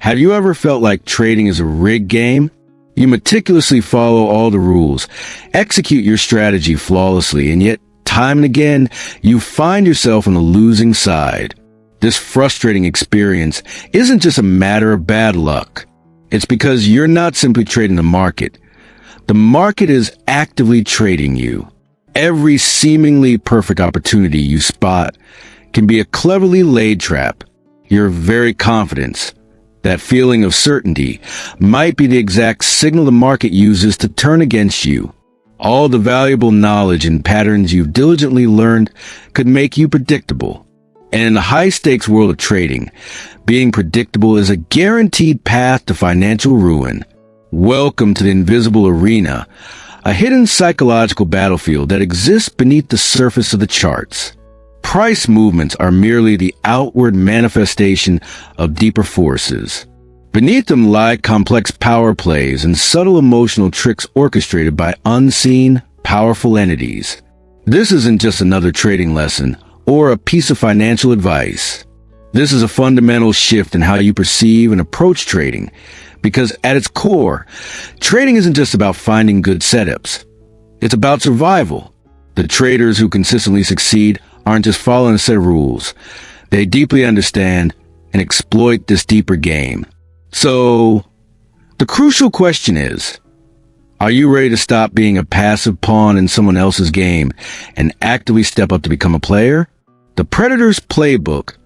Have you ever felt like trading is a rigged game? You meticulously follow all the rules, execute your strategy flawlessly, and yet, time and again, you find yourself on the losing side. This frustrating experience isn't just a matter of bad luck. It's because you're not simply trading the market. The market is actively trading you. Every seemingly perfect opportunity you spot can be a cleverly laid trap. Your very confidence, that feeling of certainty, might be the exact signal the market uses to turn against you. All the valuable knowledge and patterns you've diligently learned could make you predictable. And in the high-stakes world of trading, being predictable is a guaranteed path to financial ruin. Welcome to the invisible arena, a hidden psychological battlefield that exists beneath the surface of the charts. Price movements are merely the outward manifestation of deeper forces. Beneath them lie complex power plays and subtle emotional tricks orchestrated by unseen, powerful entities. This isn't just another trading lesson or a piece of financial advice. This is a fundamental shift in how you perceive and approach trading, because at its core, trading isn't just about finding good setups. It's about survival. The traders who consistently succeed aren't just following a set of rules. They deeply understand and exploit this deeper game. So, the crucial question is, are you ready to stop being a passive pawn in someone else's game and actively step up to become a player? The Predator's Playbook,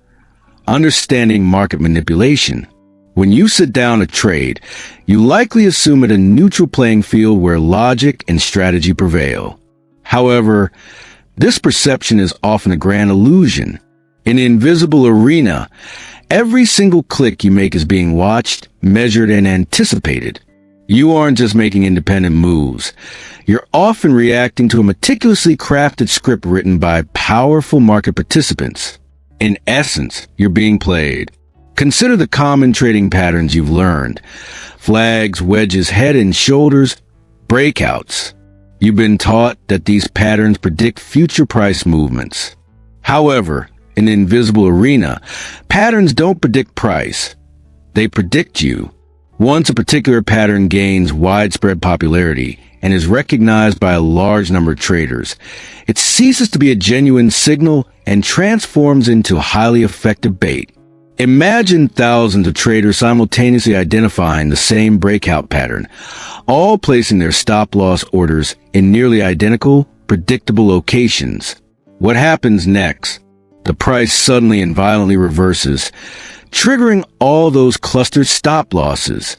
Understanding Market Manipulation. When you sit down to trade, you likely assume at a neutral playing field where logic and strategy prevail. However, this perception is often a grand illusion. In the invisible arena, every single click you make is being watched, measured, and anticipated. You aren't just making independent moves. You're often reacting to a meticulously crafted script written by powerful market participants. In essence, you're being played. Consider the common trading patterns you've learned. Flags, wedges, head and shoulders, breakouts. You've been taught that these patterns predict future price movements. However, in the invisible arena, patterns don't predict price. They predict you. Once a particular pattern gains widespread popularity and is recognized by a large number of traders, it ceases to be a genuine signal and transforms into a highly effective bait. Imagine thousands of traders simultaneously identifying the same breakout pattern, all placing their stop-loss orders in nearly identical, predictable locations. What happens next? The price suddenly and violently reverses, triggering all those clustered stop-losses.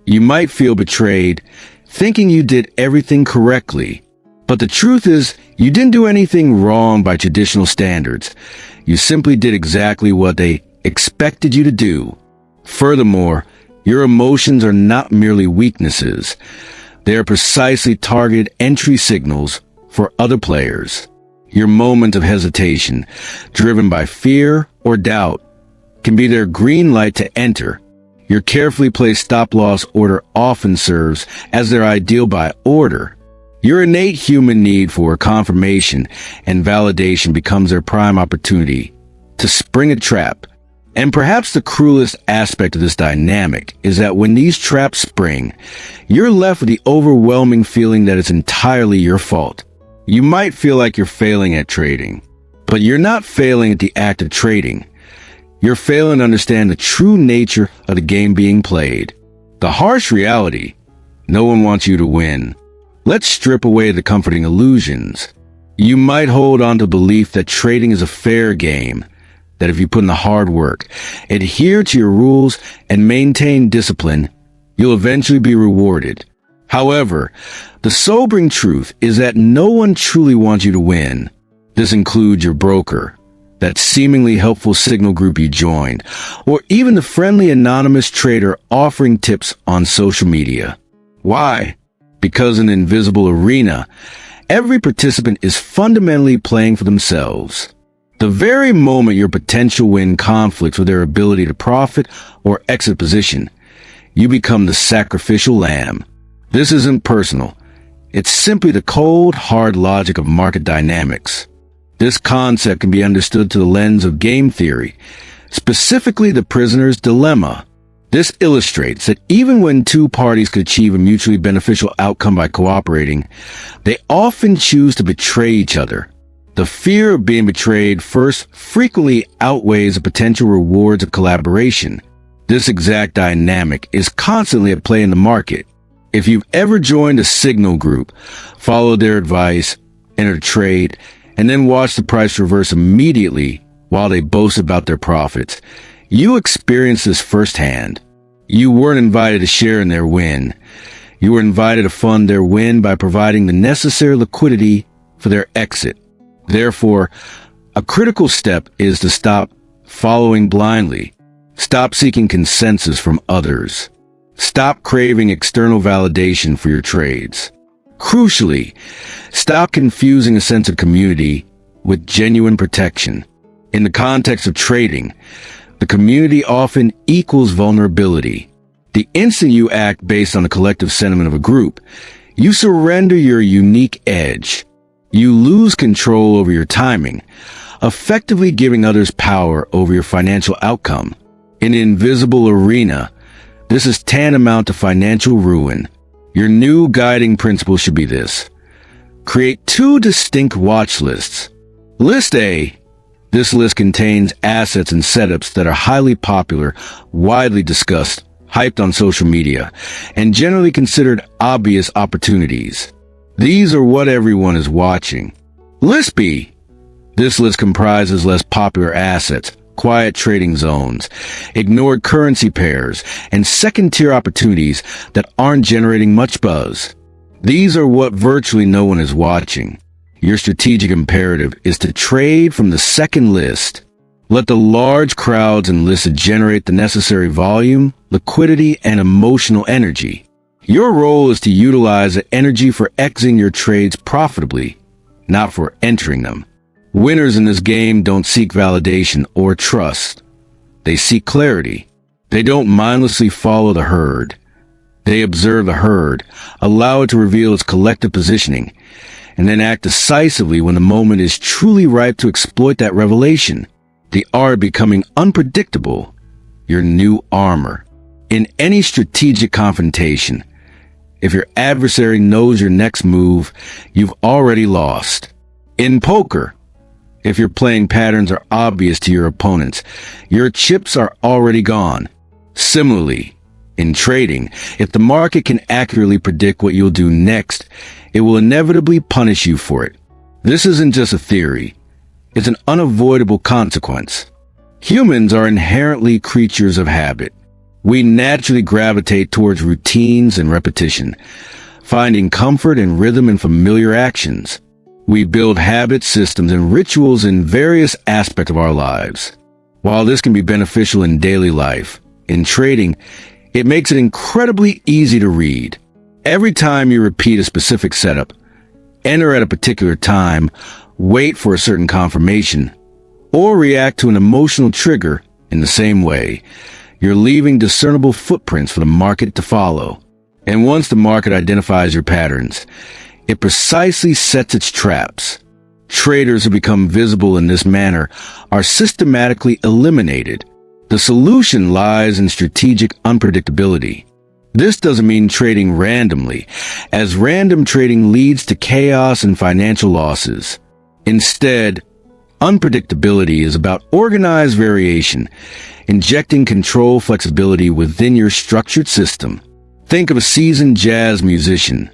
You might feel betrayed, thinking you did everything correctly. But the truth is, you didn't do anything wrong by traditional standards. You simply did exactly what they expected you to do. Furthermore, your emotions are not merely weaknesses. They are precisely targeted entry signals for other players. Your moment of hesitation, driven by fear or doubt, can be their green light to enter. Your carefully placed stop-loss order often serves as their ideal buy order. Your innate human need for confirmation and validation becomes their prime opportunity to spring a trap. And perhaps the cruelest aspect of this dynamic is that when these traps spring, you're left with the overwhelming feeling that it's entirely your fault. You might feel like you're failing at trading, but you're not failing at the act of trading. You're failing to understand the true nature of the game being played. The harsh reality: no one wants you to win. Let's strip away the comforting illusions. You might hold on to the belief that trading is a fair game, that if you put in the hard work, adhere to your rules, and maintain discipline, you'll eventually be rewarded. However, the sobering truth is that no one truly wants you to win. This includes your broker, that seemingly helpful signal group you joined, or even the friendly anonymous trader offering tips on social media. Why? Because in the invisible arena, every participant is fundamentally playing for themselves. The very moment your potential win conflicts with their ability to profit or exit position, you become the sacrificial lamb. This isn't personal. It's simply the cold, hard logic of market dynamics. This concept can be understood through the lens of game theory, specifically the prisoner's dilemma. This illustrates that even when two parties could achieve a mutually beneficial outcome by cooperating, they often choose to betray each other. The fear of being betrayed first frequently outweighs the potential rewards of collaboration. This exact dynamic is constantly at play in the market. If you've ever joined a signal group, followed their advice, entered a trade, and then watched the price reverse immediately while they boast about their profits, you experienced this firsthand. You weren't invited to share in their win. You were invited to fund their win by providing the necessary liquidity for their exit. Therefore, a critical step is to stop following blindly. Stop seeking consensus from others. Stop craving external validation for your trades. Crucially, stop confusing a sense of community with genuine protection. In the context of trading, the community often equals vulnerability. The instant you act based on the collective sentiment of a group, you surrender your unique edge. You lose control over your timing, effectively giving others power over your financial outcome. In the invisible arena, this is tantamount to financial ruin. Your new guiding principle should be this. Create two distinct watch lists. List A. This list contains assets and setups that are highly popular, widely discussed, hyped on social media, and generally considered obvious opportunities. These are what everyone is watching. List B. This list comprises less popular assets, quiet trading zones, ignored currency pairs, and second-tier opportunities that aren't generating much buzz. These are what virtually no one is watching. Your strategic imperative is to trade from the second list. Let the large crowds and lists generate the necessary volume, liquidity, and emotional energy. Your role is to utilize the energy for exiting your trades profitably, not for entering them. Winners in this game don't seek validation or trust. They seek clarity. They don't mindlessly follow the herd. They observe the herd, allow it to reveal its collective positioning, and then act decisively when the moment is truly ripe to exploit that revelation. The art of becoming unpredictable, your new armor. In any strategic confrontation, if your adversary knows your next move, you've already lost. In poker, if your playing patterns are obvious to your opponents, your chips are already gone. Similarly, in trading, if the market can accurately predict what you'll do next, it will inevitably punish you for it. This isn't just a theory. It's an unavoidable consequence. Humans are inherently creatures of habit. We naturally gravitate towards routines and repetition, finding comfort and rhythm in familiar actions. We build habits, systems, and rituals in various aspects of our lives. While this can be beneficial in daily life, in trading, it makes it incredibly easy to read. Every time you repeat a specific setup, enter at a particular time, wait for a certain confirmation, or react to an emotional trigger in the same way, you're leaving discernible footprints for the market to follow. And once the market identifies your patterns, it precisely sets its traps. Traders who become visible in this manner are systematically eliminated. The solution lies in strategic unpredictability. This doesn't mean trading randomly, as random trading leads to chaos and financial losses. Instead, unpredictability is about organized variation, injecting control flexibility within your structured system. Think of a seasoned jazz musician.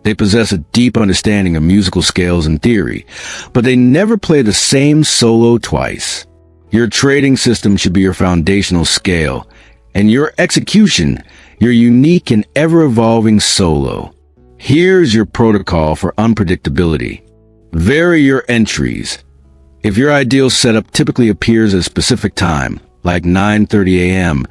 They possess a deep understanding of musical scales and theory, but they never play the same solo twice. Your trading system should be your foundational scale, and your execution, your unique and ever-evolving solo. Here's your protocol for unpredictability. Vary your entries. If your ideal setup typically appears at a specific time, like 9:30 a.m.,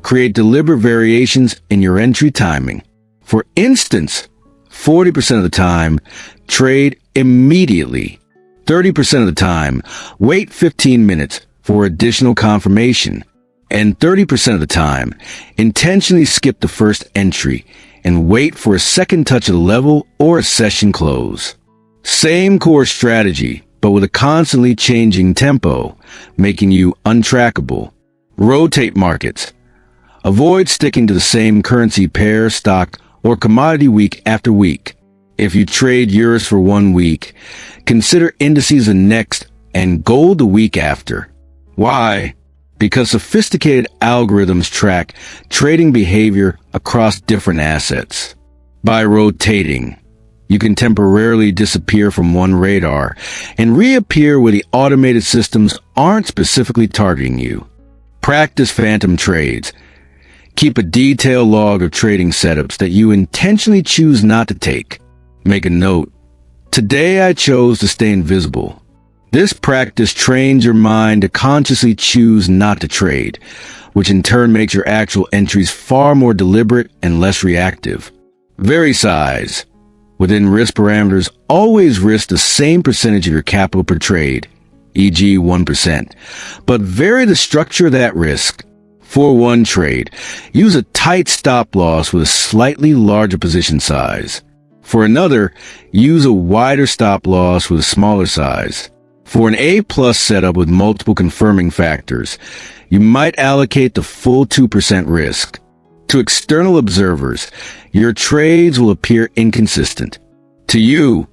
create deliberate variations in your entry timing. For instance, 40% of the time, trade immediately. 30% of the time, wait 15 minutes for additional confirmation. And 30% of the time, intentionally skip the first entry and wait for a second touch of the level or a session close. Same core strategy, but with a constantly changing tempo, making you untrackable. Rotate markets. Avoid sticking to the same currency pair, stock, or commodity week after week. If you trade euros for 1 week, consider indices the next and gold the week after. Why? Because sophisticated algorithms track trading behavior across different assets. By rotating, you can temporarily disappear from one radar and reappear where the automated systems aren't specifically targeting you. Practice phantom trades. Keep a detailed log of trading setups that you intentionally choose not to take. Make a note. Today I chose to stay invisible. This practice trains your mind to consciously choose not to trade, which in turn makes your actual entries far more deliberate and less reactive. Vary size. Within risk parameters, always risk the same percentage of your capital per trade, e.g. 1%, but vary the structure of that risk. For one trade, use a tight stop loss with a slightly larger position size. For another, use a wider stop loss with a smaller size. For an A-plus setup with multiple confirming factors, you might allocate the full 2% risk. To external observers, your trades will appear inconsistent. To you,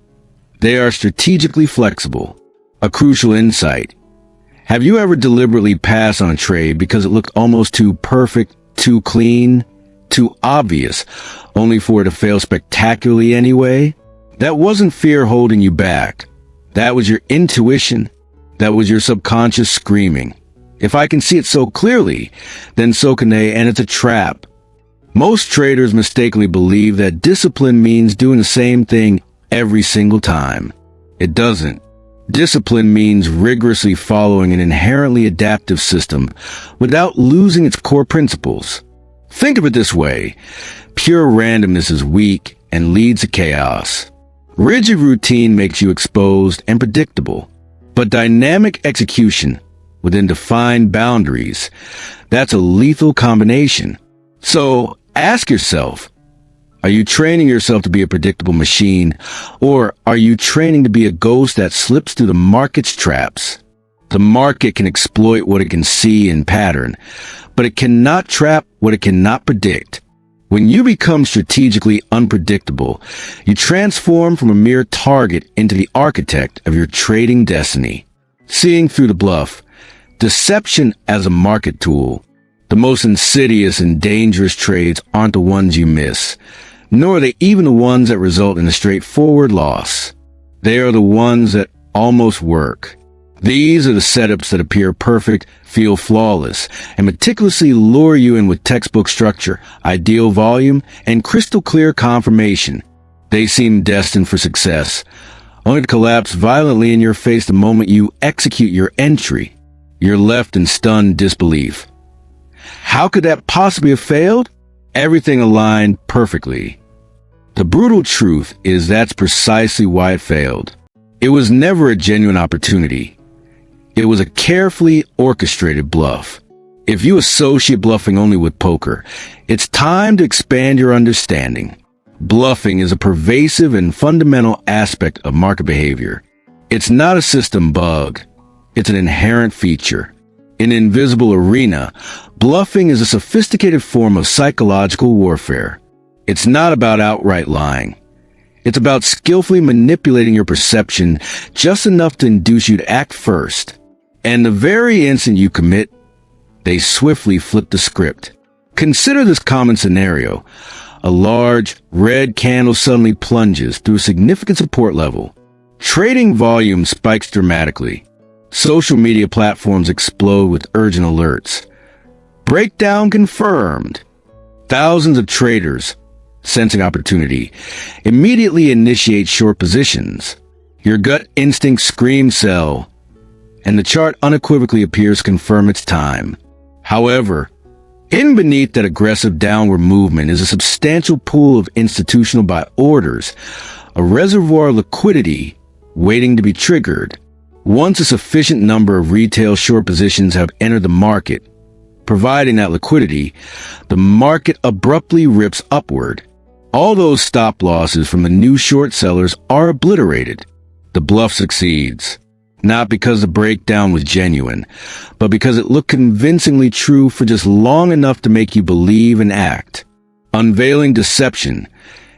they are strategically flexible. A crucial insight. Have you ever deliberately passed on a trade because it looked almost too perfect, too clean, too obvious, only for it to fail spectacularly anyway? That wasn't fear holding you back. That was your intuition. That was your subconscious screaming. If I can see it so clearly, then so can they, and it's a trap. Most traders mistakenly believe that discipline means doing the same thing every single time. It doesn't. Discipline means rigorously following an inherently adaptive system without losing its core principles. Think of it this way. Pure randomness is weak and leads to chaos. Rigid routine makes you exposed and predictable. But dynamic execution within defined boundaries, that's a lethal combination. So ask yourself, are you training yourself to be a predictable machine, or are you training to be a ghost that slips through the market's traps? The market can exploit what it can see in pattern, but it cannot trap what it cannot predict. When you become strategically unpredictable, you transform from a mere target into the architect of your trading destiny. Seeing through the bluff, deception as a market tool. The most insidious and dangerous trades aren't the ones you miss, nor are they even the ones that result in a straightforward loss. They are the ones that almost work. These are the setups that appear perfect, feel flawless, and meticulously lure you in with textbook structure, ideal volume, and crystal clear confirmation. They seem destined for success, only to collapse violently in your face the moment you execute your entry. You're left in stunned disbelief. How could that possibly have failed? Everything aligned perfectly. The brutal truth is that's precisely why it failed. It was never a genuine opportunity. It was a carefully orchestrated bluff. If you associate bluffing only with poker, it's time to expand your understanding. Bluffing is a pervasive and fundamental aspect of market behavior. It's not a system bug. It's an inherent feature. In an invisible arena, bluffing is a sophisticated form of psychological warfare. It's not about outright lying. It's about skillfully manipulating your perception just enough to induce you to act first. And the very instant you commit, they swiftly flip the script. Consider this common scenario. A large, red candle suddenly plunges through a significant support level. Trading volume spikes dramatically. Social media platforms explode with urgent alerts. Breakdown confirmed. Thousands of traders, sensing opportunity, immediately initiate short positions. Your gut instinct screams sell, and the chart unequivocally appears to confirm its time. However, hidden beneath that aggressive downward movement is a substantial pool of institutional buy orders, a reservoir of liquidity waiting to be triggered. Once a sufficient number of retail short positions have entered the market, providing that liquidity, the market abruptly rips upward. All those stop losses from the new short sellers are obliterated. The bluff succeeds. not because the breakdown was genuine, but because it looked convincingly true for just long enough to make you believe and act. Unveiling deception,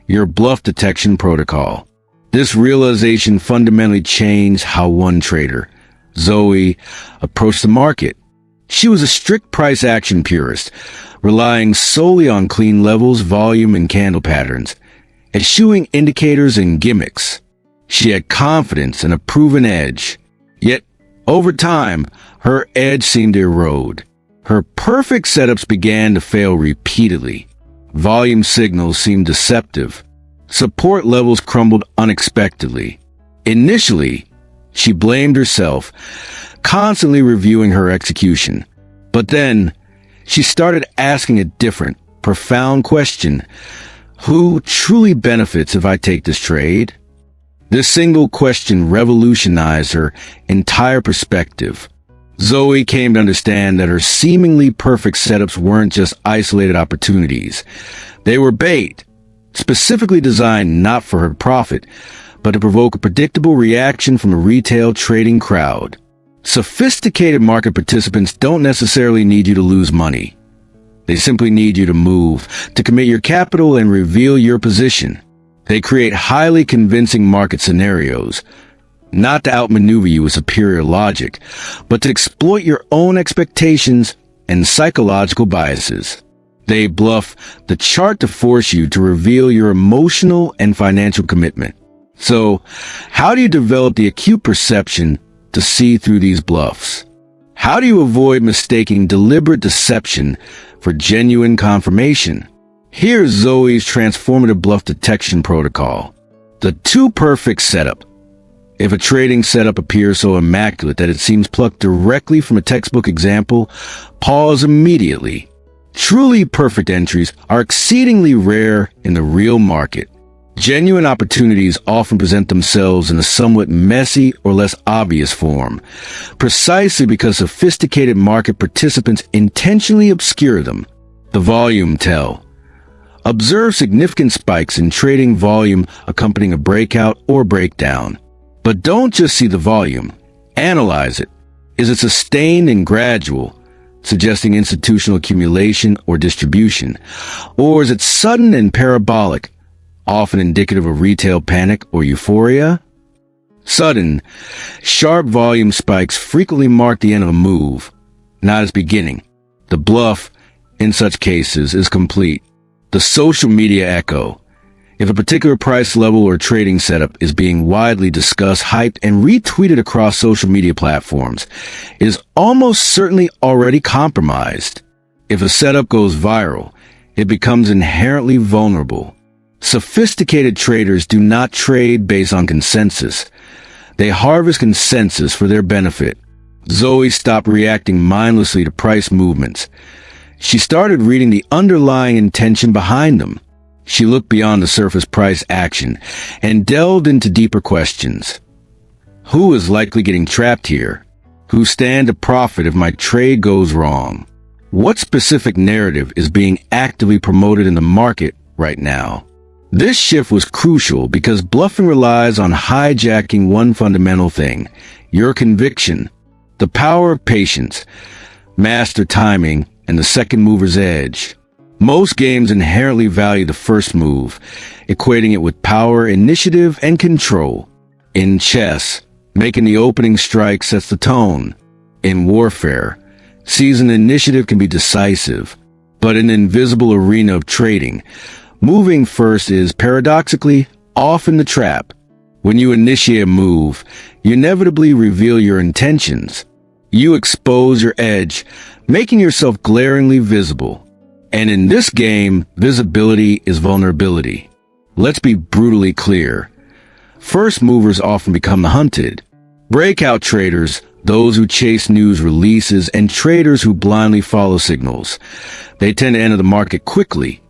your bluff detection protocol. This realization fundamentally changed how one trader, Zoe, approached the market. She was a strict price action purist, relying solely on clean levels, volume, and candle patterns, eschewing indicators and gimmicks. She had confidence and a proven edge. Yet, over time, her edge seemed to erode. Her perfect setups began to fail repeatedly. Volume signals seemed deceptive. Support levels crumbled unexpectedly. Initially, she blamed herself, constantly reviewing her execution. But then, she started asking a different, profound question. Who truly benefits if I take this trade? This single question revolutionized her entire perspective. Zoe came to understand that her seemingly perfect setups weren't just isolated opportunities. They were bait, specifically designed not for her profit, but to provoke a predictable reaction from a retail trading crowd. Sophisticated market participants don't necessarily need you to lose money. They simply need you to move, to commit your capital and reveal your position. They create highly convincing market scenarios, not to outmaneuver you with superior logic, but to exploit your own expectations and psychological biases. They bluff the chart to force you to reveal your emotional and financial commitment. So, how do you develop the acute perception to see through these bluffs? How do you avoid mistaking deliberate deception for genuine confirmation? Here's Zoe's transformative bluff detection protocol. The too perfect setup. If a trading setup appears so immaculate that it seems plucked directly from a textbook example, pause immediately. Truly perfect entries are exceedingly rare in the real market. Genuine opportunities often present themselves in a somewhat messy or less obvious form, precisely because sophisticated market participants intentionally obscure them. The volume tell. Observe significant spikes in trading volume accompanying a breakout or breakdown. But don't just see the volume. Analyze it. Is it sustained and gradual, suggesting institutional accumulation or distribution? Or is it sudden and parabolic, often indicative of retail panic or euphoria? Sudden, sharp volume spikes frequently mark the end of a move, not its beginning. The bluff, in such cases, is complete. The social media echo. If a particular price level or trading setup is being widely discussed, hyped, and retweeted across social media platforms, it is almost certainly already compromised. If a setup goes viral, it becomes inherently vulnerable. Sophisticated traders do not trade based on consensus. They harvest consensus for their benefit. Zoe stopped reacting mindlessly to price movements. She started reading the underlying intention behind them. She looked beyond the surface price action and delved into deeper questions. Who is likely getting trapped here? Who stand to profit if my trade goes wrong? What specific narrative is being actively promoted in the market right now? This shift was crucial because bluffing relies on hijacking one fundamental thing: your conviction. The power of patience, master timing, and the second mover's edge. Most games inherently value the first move, equating it with power, initiative, and control. In chess, making the opening strike sets the tone. In warfare, seasoned initiative can be decisive. But in the invisible arena of trading, moving first is, paradoxically, often the trap. When you initiate a move, you inevitably reveal your intentions. You expose your edge, making yourself glaringly visible. And in this game, visibility is vulnerability. Let's be brutally clear. First movers often become the hunted. Breakout traders, those who chase news releases, and traders who blindly follow signals. They tend to enter the market quickly,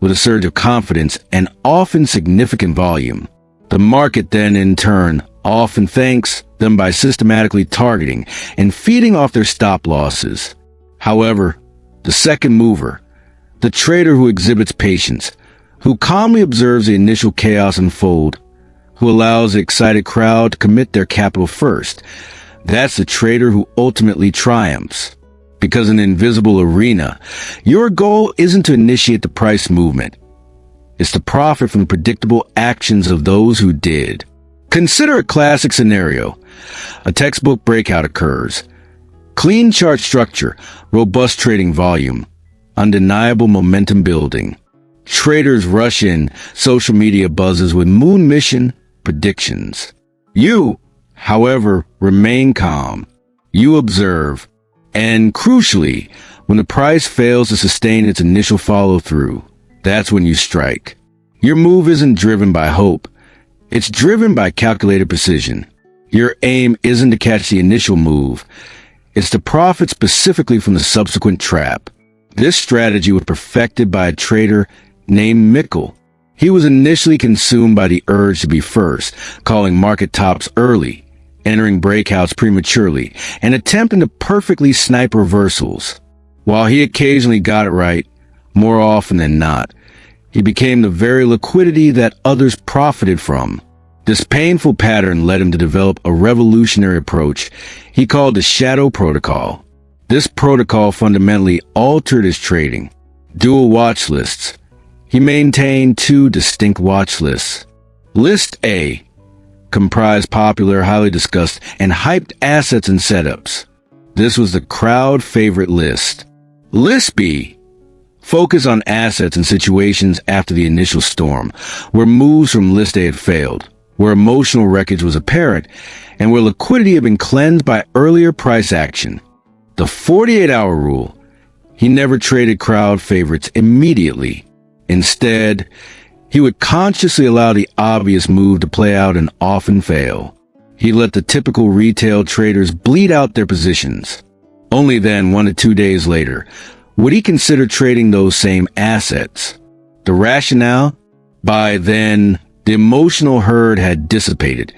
with a surge of confidence and often significant volume. The market then, in turn, often thanks them by systematically targeting and feeding off their stop losses. However, the second mover, the trader who exhibits patience, who calmly observes the initial chaos unfold, who allows the excited crowd to commit their capital first, That's the trader who ultimately triumphs. Because in an invisible arena, your goal isn't to initiate the price movement. It's to profit from the predictable actions of those who did. Consider a classic scenario. A textbook breakout occurs. Clean chart structure, robust trading volume, undeniable momentum building. Traders rush in, social media buzzes with moon mission predictions. You, however, remain calm. You observe. And crucially, when the price fails to sustain its initial follow-through, that's when you strike. Your move isn't driven by hope. It's driven by calculated precision. Your aim isn't to catch the initial move. It's to profit specifically from the subsequent trap. This strategy was perfected by a trader named Mikkel. He was initially consumed by the urge to be first, calling market tops early, entering breakouts prematurely, and attempting to perfectly snipe reversals. While he occasionally got it right, more often than not, he became the very liquidity that others profited from. This painful pattern led him to develop a revolutionary approach he called the shadow protocol. This protocol fundamentally altered his trading. Dual watch lists. He maintained two distinct watch lists. List A comprised popular, highly discussed, and hyped assets and setups. This was the crowd favorite list. List B focused on assets and situations after the initial storm, where moves from list A had failed, where emotional wreckage was apparent, and where liquidity had been cleansed by earlier price action. The 48-hour rule. He never traded crowd favorites immediately. Instead, he would consciously allow the obvious move to play out and often fail. He let the typical retail traders bleed out their positions. Only then, 1 to 2 days later, would he consider trading those same assets. The rationale? By then, the emotional herd had dissipated.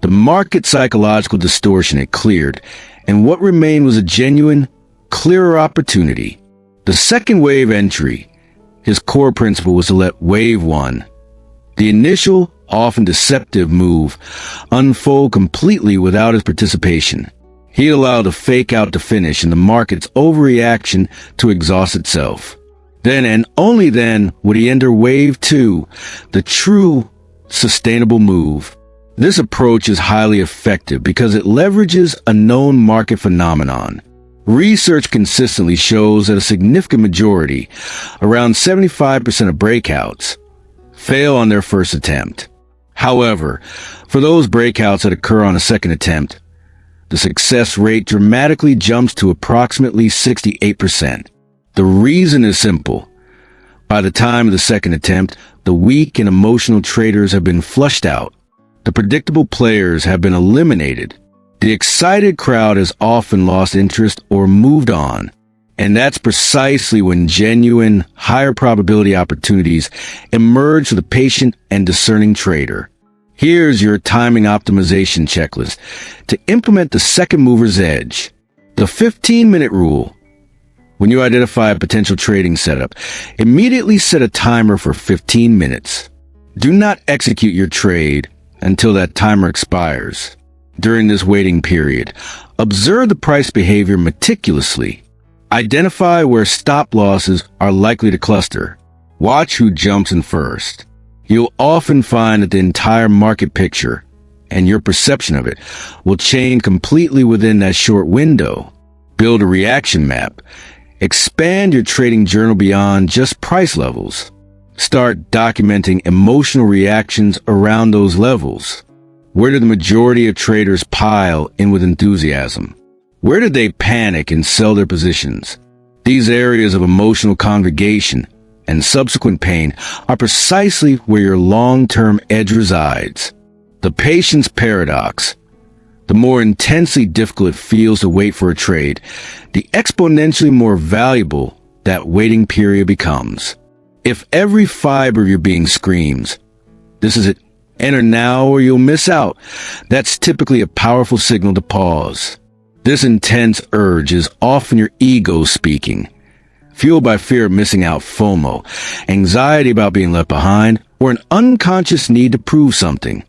The market psychological distortion had cleared, and what remained was a genuine, clearer opportunity. The second wave entry. His core principle was to let wave one, the initial, often deceptive move, unfold completely without his participation. He'd allow the fake out to finish and the market's overreaction to exhaust itself. Then and only then would he enter wave two, the true, sustainable move. This approach is highly effective because it leverages a known market phenomenon. Research consistently shows that a significant majority, around 75% of breakouts, fail on their first attempt. However, for those breakouts that occur on a second attempt, the success rate dramatically jumps to approximately 68%. The reason is simple. By the time of the second attempt, the weak and emotional traders have been flushed out. The predictable players have been eliminated. The excited crowd has often lost interest or moved on, and that's precisely when genuine, higher probability opportunities emerge for the patient and discerning trader. Here's your timing optimization checklist to implement the second mover's edge. The 15-minute rule. When you identify a potential trading setup, immediately set a timer for 15 minutes. Do not execute your trade until that timer expires. During this waiting period, observe the price behavior meticulously. Identify where stop losses are likely to cluster. Watch who jumps in first. You'll often find that the entire market picture and your perception of it will change completely within that short window. Build a reaction map. Expand your trading journal beyond just price levels. Start documenting emotional reactions around those levels. Where did the majority of traders pile in with enthusiasm? Where did they panic and sell their positions? These areas of emotional congregation and subsequent pain are precisely where your long-term edge resides. The patience paradox. The more intensely difficult it feels to wait for a trade, the exponentially more valuable that waiting period becomes. If every fiber of your being screams, "This is it, enter now or you'll miss out," that's typically a powerful signal to pause. This intense urge is often your ego speaking, fueled by fear of missing out, FOMO, anxiety about being left behind, or an unconscious need to prove something.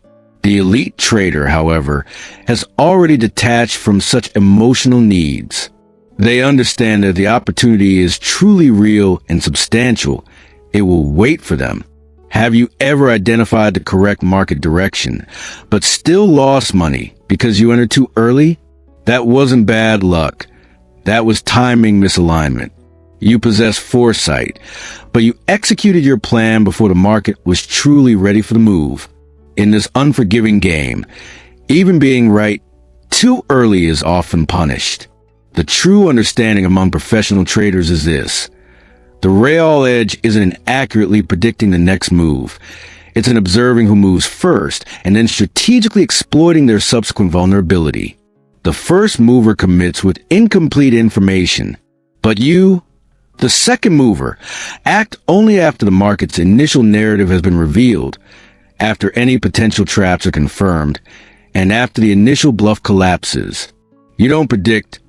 The elite trader, however, has already detached from such emotional needs. They understand that the opportunity is truly real and substantial. It will wait for them. Have you ever identified the correct market direction, but still lost money because you entered too early? That wasn't bad luck. That was timing misalignment. You possess foresight, but you executed your plan before the market was truly ready for the move. In this unforgiving game, even being right too early is often punished. The true understanding among professional traders is this. The real edge isn't in accurately predicting the next move. It's in observing who moves first and then strategically exploiting their subsequent vulnerability. The first mover commits with incomplete information, but you, the second mover, act only after the market's initial narrative has been revealed, after any potential traps are confirmed, and after the initial bluff collapses. You don't predict,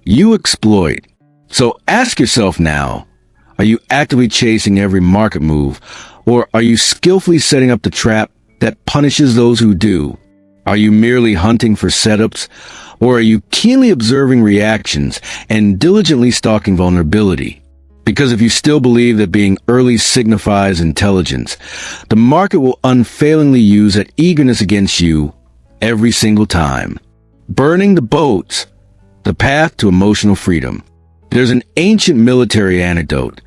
you exploit. So ask yourself now, are you actively chasing every market move, or are you skillfully setting up the trap that punishes those who do? Are you merely hunting for setups, or are you keenly observing reactions and diligently stalking vulnerability? Because if you still believe that being early signifies intelligence, the market will unfailingly use that eagerness against you every single time. Burning the boats, the path to emotional freedom. There's an ancient military anecdote.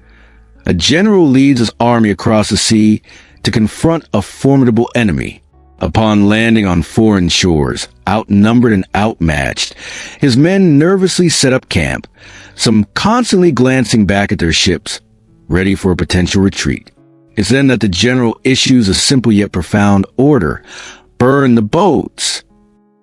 A general leads his army across the sea to confront a formidable enemy. Upon landing on foreign shores, outnumbered and outmatched, his men nervously set up camp, some constantly glancing back at their ships, ready for a potential retreat. It's then that the general issues a simple yet profound order: burn the boats.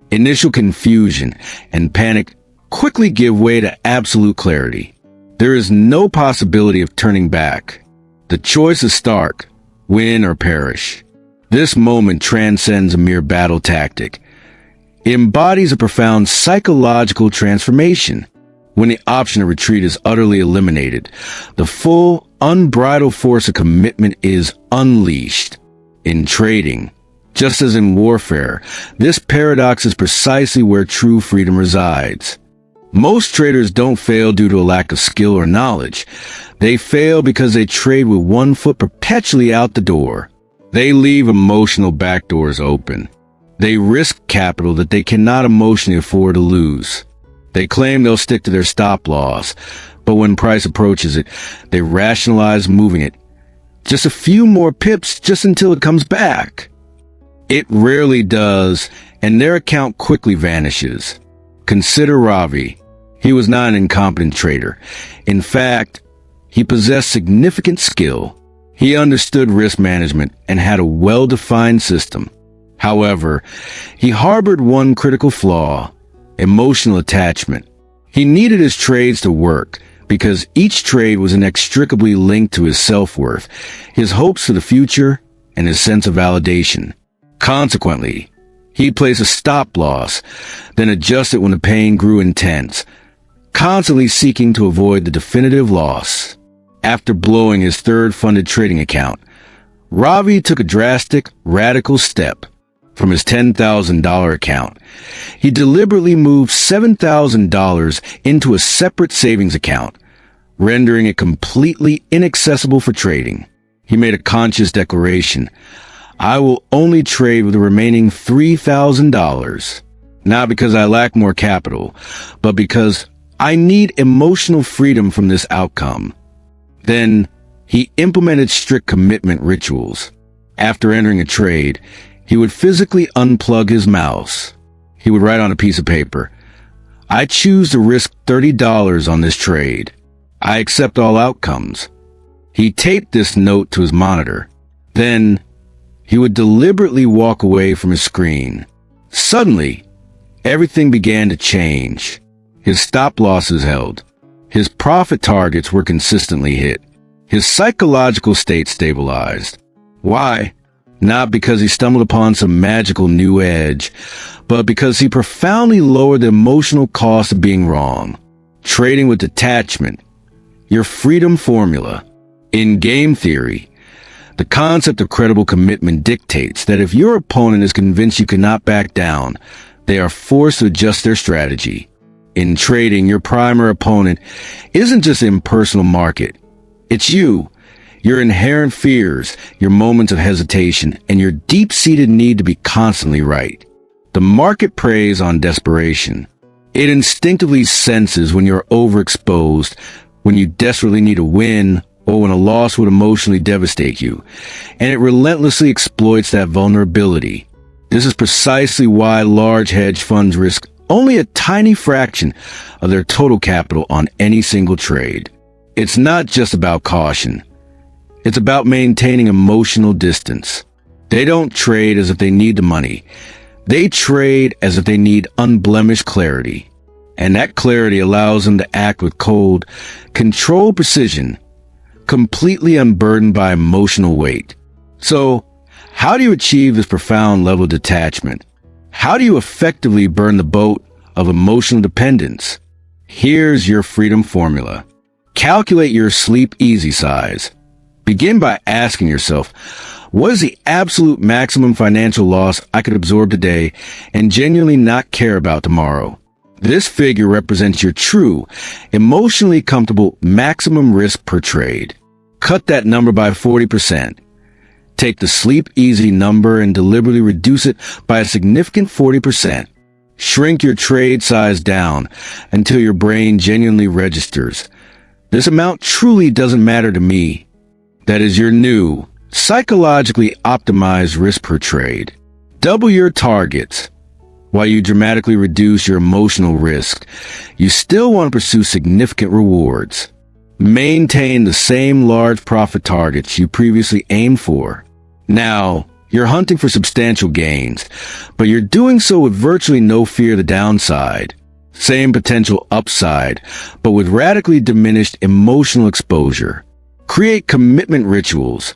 Initial confusion and panic quickly give way to absolute clarity. There is no possibility of turning back. The choice is stark: win or perish. This moment transcends a mere battle tactic. It embodies a profound psychological transformation. When the option of retreat is utterly eliminated, the full, unbridled force of commitment is unleashed. In trading, just as in warfare, this paradox is precisely where true freedom resides. Most traders don't fail due to a lack of skill or knowledge. They fail because they trade with one foot perpetually out the door. They leave emotional backdoors open. They risk capital that they cannot emotionally afford to lose. They claim they'll stick to their stop loss, but when price approaches it, they rationalize moving it just a few more pips just until it comes back. It rarely does, and their account quickly vanishes. Consider Ravi. He was not an incompetent trader. In fact, he possessed significant skill. He understood risk management and had a well-defined system. However, he harbored one critical flaw: emotional attachment. He needed his trades to work because each trade was inextricably linked to his self-worth, his hopes for the future, and his sense of validation. Consequently, he'd place a stop loss, then adjust it when the pain grew intense, constantly seeking to avoid the definitive loss. After blowing his third funded trading account, Ravi took a drastic, radical step. From his $10,000 account, he deliberately moved $7,000 into a separate savings account, rendering it completely inaccessible for trading. He made a conscious declaration: I will only trade with the remaining $3,000, not because I lack more capital, but because I need emotional freedom from this outcome. Then, he implemented strict commitment rituals. After entering a trade, he would physically unplug his mouse. He would write on a piece of paper, I choose to risk $30 on this trade. I accept all outcomes. He taped this note to his monitor. Then, he would deliberately walk away from his screen. Suddenly, everything began to change. His stop losses held. His profit targets were consistently hit. His psychological state stabilized. Why? Not because he stumbled upon some magical new edge, but because he profoundly lowered the emotional cost of being wrong. Trading with detachment, your freedom formula. In game theory, The concept of credible commitment dictates that if your opponent is convinced you cannot back down, they are forced to adjust their strategy. In trading, your primary opponent isn't just an impersonal market. It's you, your inherent fears, your moments of hesitation, and your deep-seated need to be constantly right. The market preys on desperation. It instinctively senses when you're overexposed, when you desperately need a win, or when a loss would emotionally devastate you, and it relentlessly exploits that vulnerability. This is precisely why large hedge funds risk only a tiny fraction of their total capital on any single trade. It's not just about caution. It's about maintaining emotional distance. They don't trade as if they need the money. They trade as if they need unblemished clarity. And that clarity allows them to act with cold, controlled precision, completely unburdened by emotional weight. So, how do you achieve this profound level of detachment? How do you effectively burn the boat of emotional dependence? Here's your freedom formula. Calculate your sleep easy size. Begin by asking yourself, what is the absolute maximum financial loss I could absorb today and genuinely not care about tomorrow? This figure represents your true, emotionally comfortable maximum risk per trade. Cut that number by 40%. Take the sleep easy number and deliberately reduce it by a significant 40%. Shrink your trade size down until your brain genuinely registers. This amount truly doesn't matter to me. That is your new, psychologically optimized risk per trade. Double your targets. While you dramatically reduce your emotional risk, you still want to pursue significant rewards. Maintain the same large profit targets you previously aimed for. Now, you're hunting for substantial gains, but you're doing so with virtually no fear of the downside. Same potential upside, but with radically diminished emotional exposure. Create commitment rituals.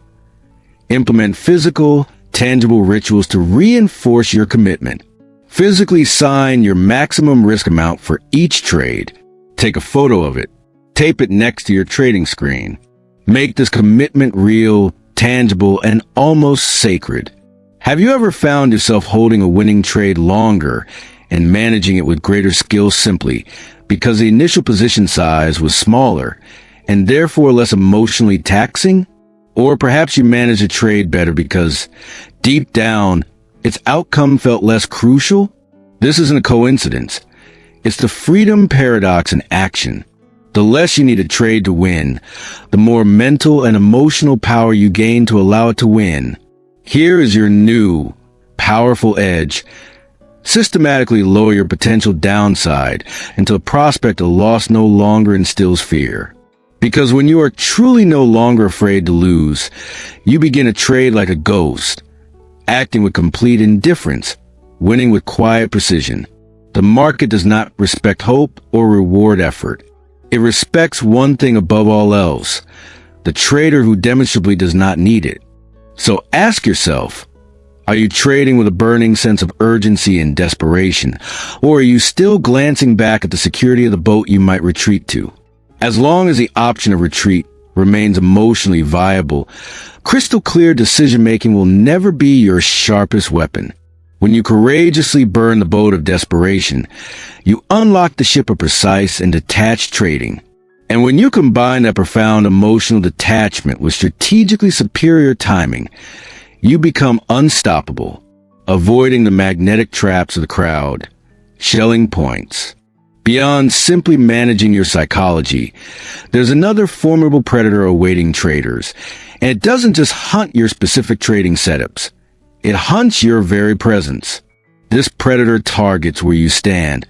Implement physical, tangible rituals to reinforce your commitment. Physically sign your maximum risk amount for each trade. Take a photo of it. Tape it next to your trading screen. Make this commitment real, tangible, and almost sacred. Have you ever found yourself holding a winning trade longer and managing it with greater skill simply because the initial position size was smaller and therefore less emotionally taxing? Or perhaps you managed a trade better because, deep down, its outcome felt less crucial? This isn't a coincidence. It's the freedom paradox in action. The less you need a trade to win, the more mental and emotional power you gain to allow it to win. Here is your new, powerful edge. Systematically lower your potential downside until a prospect of loss no longer instills fear. Because when you are truly no longer afraid to lose, you begin to trade like a ghost, acting with complete indifference, winning with quiet precision. The market does not respect hope or reward effort. It respects one thing above all else, the trader who demonstrably does not need it. So ask yourself, are you trading with a burning sense of urgency and desperation, or are you still glancing back at the security of the boat you might retreat to? As long as the option of retreat remains emotionally viable, crystal clear decision-making will never be your sharpest weapon. When you courageously burn the boat of desperation, you unlock the ship of precise and detached trading. And when you combine that profound emotional detachment with strategically superior timing, you become unstoppable, avoiding the magnetic traps of the crowd, shelling points. Beyond simply managing your psychology, there's another formidable predator awaiting traders, and it doesn't just hunt your specific trading setups. It hunts your very presence. This predator targets where you stand,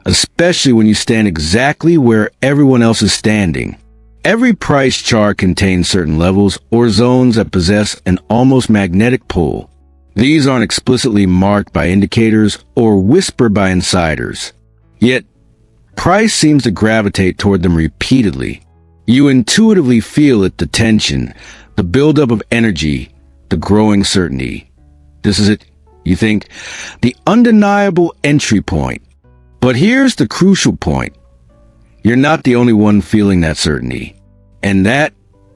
especially when you stand exactly where everyone else is standing. Every price chart contains certain levels or zones that possess an almost magnetic pull. These aren't explicitly marked by indicators or whispered by insiders. Yet, price seems to gravitate toward them repeatedly. You intuitively feel it, the tension, the buildup of energy, the growing certainty. This is it, you think, the undeniable entry point. But here's the crucial point. You're not the only one feeling that certainty. And that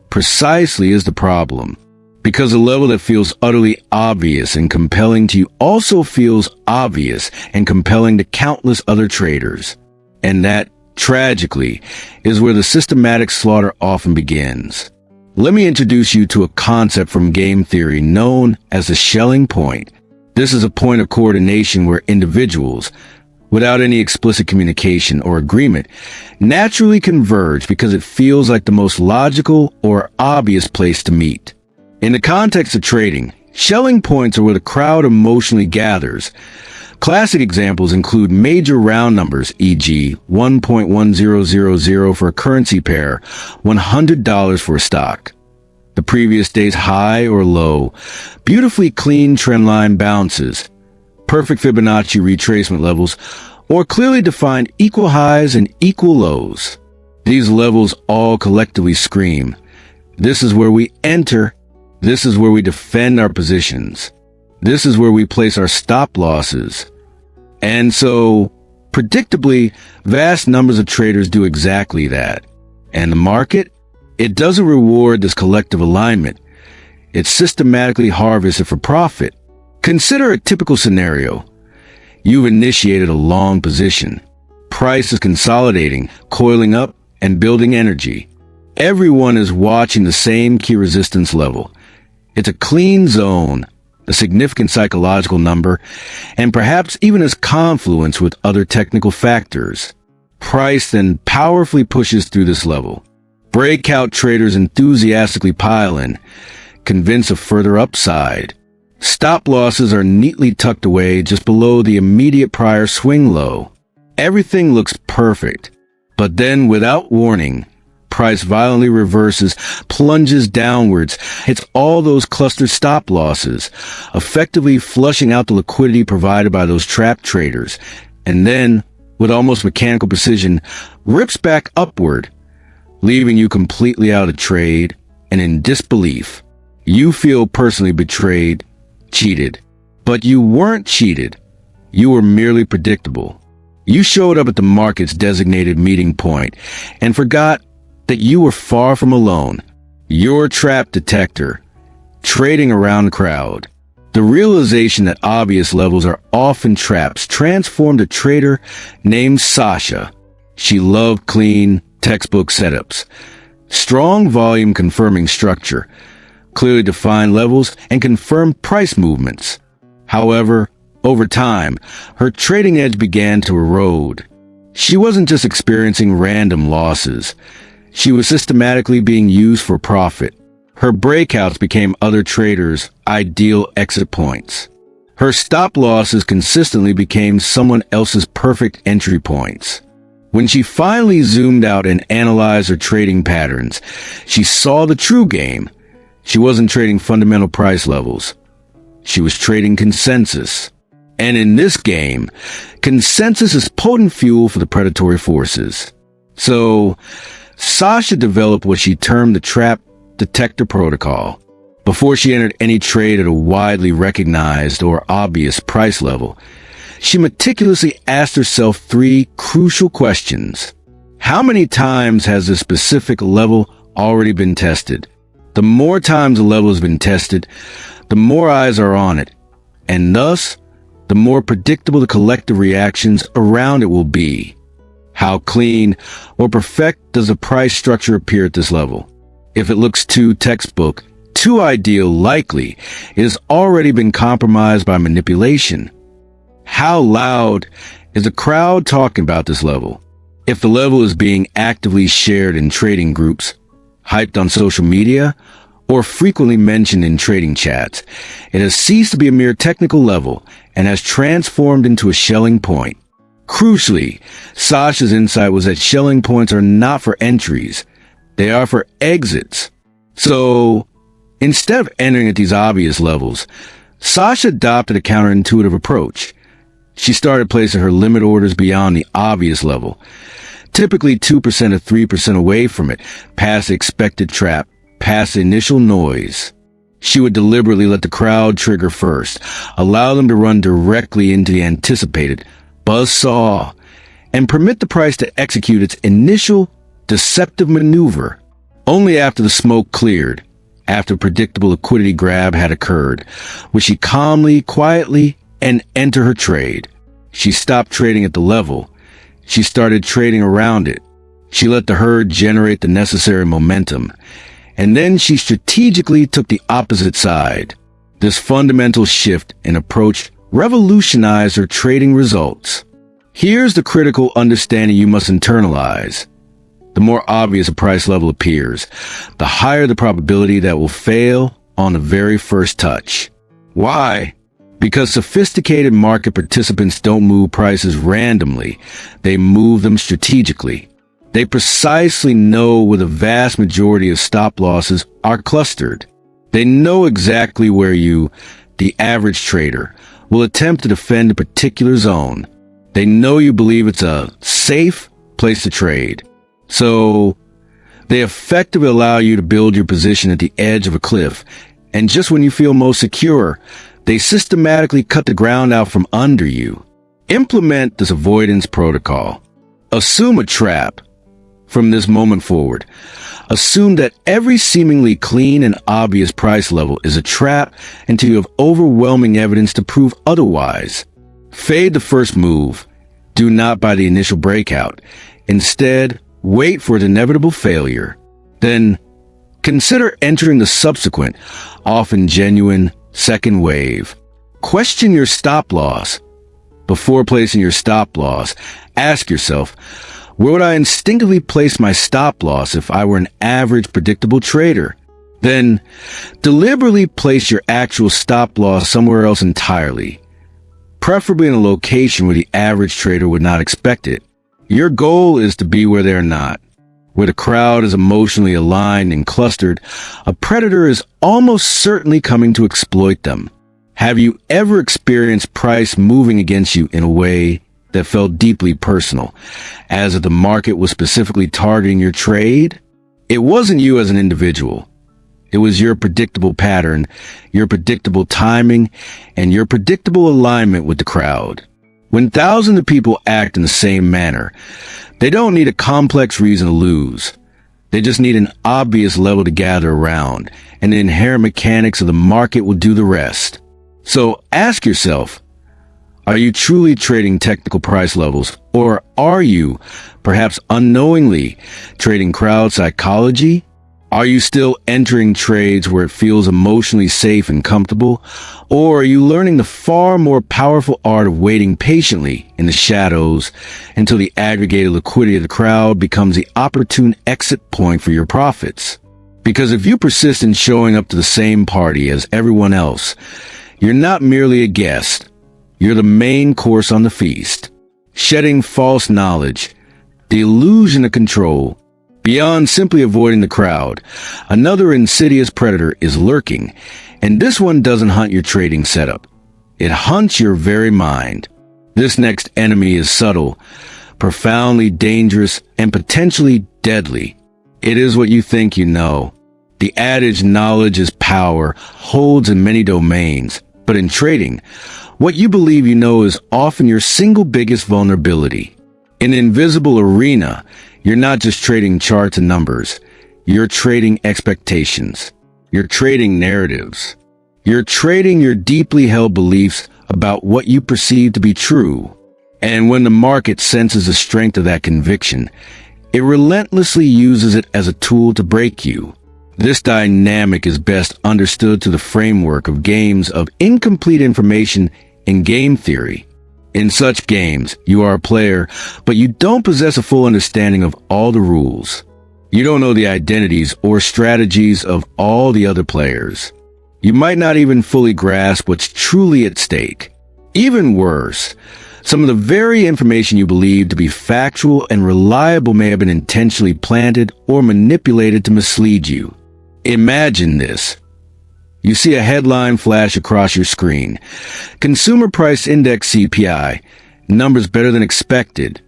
precisely is the problem. Because a level that feels utterly obvious and compelling to you also feels obvious and compelling to countless other traders. And that, tragically, is where the systematic slaughter often begins. Let me introduce you to a concept from game theory known as the Schelling point. This is a point of coordination where individuals, without any explicit communication or agreement, naturally converge because it feels like the most logical or obvious place to meet. In the context of trading, Schelling points are where the crowd emotionally gathers. Classic examples include major round numbers, e.g. 1.1000 for a currency pair, $100 for a stock, the previous day's high or low, beautifully clean trendline bounces, perfect Fibonacci retracement levels, or clearly defined equal highs and equal lows. These levels all collectively scream, this is where we enter, this is where we defend our positions. This is where we place our stop losses. And so, predictably, vast numbers of traders do exactly that. And the market? It doesn't reward this collective alignment. It systematically harvests it for profit. Consider a typical scenario. You've initiated a long position. Price is consolidating, coiling up, and building energy. Everyone is watching the same key resistance level. It's a clean zone, a significant psychological number, and perhaps even as confluence with other technical factors. Price then powerfully pushes through this level. Breakout traders enthusiastically pile in, convinced of further upside. Stop losses are neatly tucked away just below the immediate prior swing low. Everything looks perfect, but then without warning, price violently reverses, plunges downwards, hits all those clustered stop losses, effectively flushing out the liquidity provided by those trapped traders, and then, with almost mechanical precision, rips back upward, leaving you completely out of trade and in disbelief. You feel personally betrayed, cheated. But you weren't cheated. You were merely predictable. You showed up at the market's designated meeting point and forgot that you were far from alone. You're a trap detector, trading around the crowd. The realization that obvious levels are often traps transformed a trader named Sasha. She loved clean, textbook setups, strong volume confirming structure, clearly defined levels, and confirmed price movements. However, over time, her trading edge began to erode. She wasn't just experiencing random losses. She was systematically being used for profit. Her breakouts became other traders' ideal exit points. Her stop losses consistently became someone else's perfect entry points. When she finally zoomed out and analyzed her trading patterns, she saw the true game. She wasn't trading fundamental price levels. She was trading consensus. And in this game, consensus is potent fuel for the predatory forces. So, Sasha developed what she termed the trap detector protocol. Before she entered any trade at a widely recognized or obvious price level, she meticulously asked herself three crucial questions. How many times has this specific level already been tested? The more times a level has been tested, the more eyes are on it, and thus, the more predictable the collective reactions around it will be. How clean or perfect does the price structure appear at this level? If it looks too textbook, too ideal, likely it has already been compromised by manipulation. How loud is the crowd talking about this level? If the level is being actively shared in trading groups, hyped on social media, or frequently mentioned in trading chats, it has ceased to be a mere technical level and has transformed into a Schelling point. Crucially, Sasha's insight was that Schelling points are not for entries. They are for exits. So, instead of entering at these obvious levels, Sasha adopted a counterintuitive approach. She started placing her limit orders beyond the obvious level, typically 2% or 3% away from it, past the expected trap, past the initial noise. She would deliberately let the crowd trigger first, allow them to run directly into the anticipated buzzsaw, and permit the price to execute its initial deceptive maneuver. Only after the smoke cleared, after a predictable liquidity grab had occurred, would she calmly, quietly, and enter her trade. She stopped trading at the level. She started trading around it. She let the herd generate the necessary momentum. And then she strategically took the opposite side. This fundamental shift in approach revolutionized her trading results. Here's the critical understanding you must internalize. The more obvious a price level appears, the higher the probability that will fail on the very first touch. Why? Because sophisticated market participants don't move prices randomly. They move them strategically. They precisely know where the vast majority of stop losses are clustered. They know exactly where you, the average trader, will attempt to defend a particular zone. They know you believe it's a safe place to trade. So, they effectively allow you to build your position at the edge of a cliff, and just when you feel most secure, they systematically cut the ground out from under you. Implement this avoidance protocol. Assume a trap. From this moment forward, assume that every seemingly clean and obvious price level is a trap until you have overwhelming evidence to prove otherwise. Fade the first move. Do not buy the initial breakout. Instead, wait for its inevitable failure. Then, consider entering the subsequent, often genuine, second wave. Question your stop loss. Before placing your stop loss, ask yourself, where would I instinctively place my stop loss if I were an average predictable trader? Then, deliberately place your actual stop loss somewhere else entirely, preferably in a location where the average trader would not expect it. Your goal is to be where they're not. Where the crowd is emotionally aligned and clustered, a predator is almost certainly coming to exploit them. Have you ever experienced price moving against you in a way that felt deeply personal, as if the market was specifically targeting your trade? It wasn't you as an individual. It was your predictable pattern, your predictable timing, and your predictable alignment with the crowd. When thousands of people act in the same manner, they don't need a complex reason to lose. They just need an obvious level to gather around, and the inherent mechanics of the market will do the rest. So ask yourself, are you truly trading technical price levels, or are you, perhaps unknowingly, trading crowd psychology? Are you still entering trades where it feels emotionally safe and comfortable, or are you learning the far more powerful art of waiting patiently in the shadows until the aggregated liquidity of the crowd becomes the opportune exit point for your profits? Because if you persist in showing up to the same party as everyone else, you're not merely a guest. You're the main course on the feast. Shedding false knowledge, the illusion of control. Beyond simply avoiding the crowd, another insidious predator is lurking, and this one doesn't hunt your trading setup. It hunts your very mind. This next enemy is subtle, profoundly dangerous, and potentially deadly. It is what you think you know. The adage knowledge is power holds in many domains, but in trading, what you believe you know is often your single biggest vulnerability. In the invisible arena, you're not just trading charts and numbers. You're trading expectations. You're trading narratives. You're trading your deeply held beliefs about what you perceive to be true. And when the market senses the strength of that conviction, it relentlessly uses it as a tool to break you. This dynamic is best understood through the framework of games of incomplete information in game theory. In such games, you are a player, but you don't possess a full understanding of all the rules. You don't know the identities or strategies of all the other players. You might not even fully grasp what's truly at stake. Even worse, some of the very information you believe to be factual and reliable may have been intentionally planted or manipulated to mislead you. Imagine this. You see a headline flash across your screen. Consumer Price Index CPI, numbers better than expected.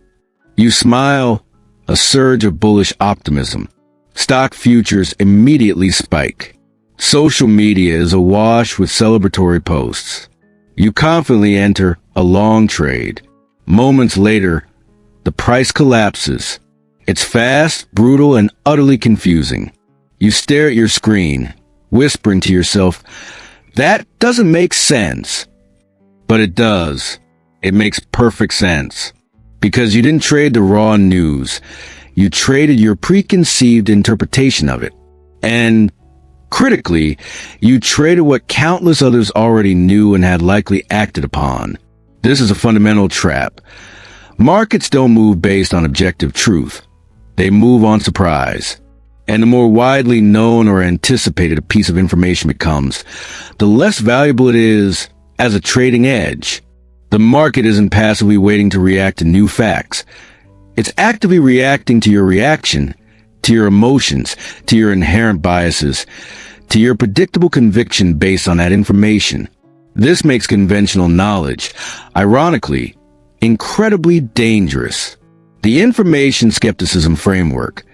You smile, a surge of bullish optimism. Stock futures immediately spike. Social media is awash with celebratory posts. You confidently enter a long trade. Moments later, the price collapses. It's fast, brutal, and utterly confusing. You stare at your screen. whispering to yourself, "That doesn't make sense." But it does. It makes perfect sense. Because you didn't trade the raw news. You traded your preconceived interpretation of it. And critically, you traded what countless others already knew and had likely acted upon. This is a fundamental trap. Markets don't move based on objective truth. They move on surprise. And the more widely known or anticipated a piece of information becomes, the less valuable it is as a trading edge. The market isn't passively waiting to react to new facts. It's actively reacting to your reaction, to your emotions, to your inherent biases, to your predictable conviction based on that information. This makes conventional knowledge, ironically, incredibly dangerous. The information skepticism framework.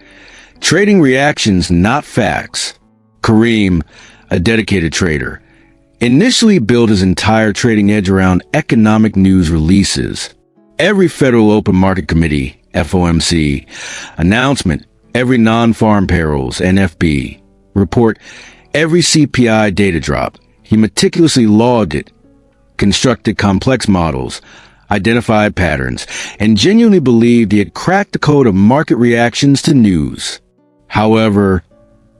Trading reactions, not facts. Kareem, a dedicated trader, initially built his entire trading edge around economic news releases. Every Federal Open Market Committee, FOMC, announcement, every non-farm payrolls, NFP, report, every CPI data drop. He meticulously logged it, constructed complex models, identified patterns, and genuinely believed he had cracked the code of market reactions to news. However,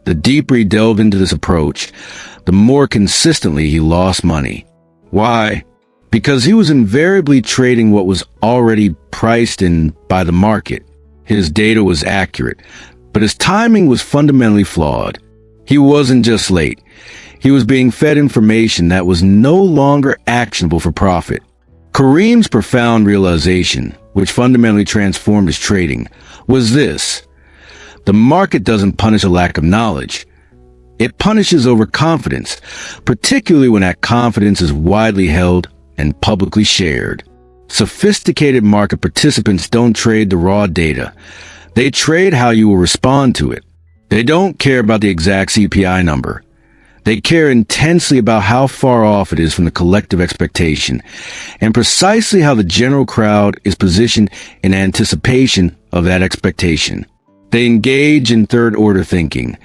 the deeper he delved into this approach, the more consistently he lost money. Why? Because he was invariably trading what was already priced in by the market. His data was accurate, but his timing was fundamentally flawed. He wasn't just late. He was being fed information that was no longer actionable for profit. Kareem's profound realization, which fundamentally transformed his trading, was this: the market doesn't punish a lack of knowledge. It punishes overconfidence, particularly when that confidence is widely held and publicly shared. Sophisticated market participants don't trade the raw data. They trade how you will respond to it. They don't care about the exact CPI number. They care intensely about how far off it is from the collective expectation, and precisely how the general crowd is positioned in anticipation of that expectation. They engage in third-order thinking,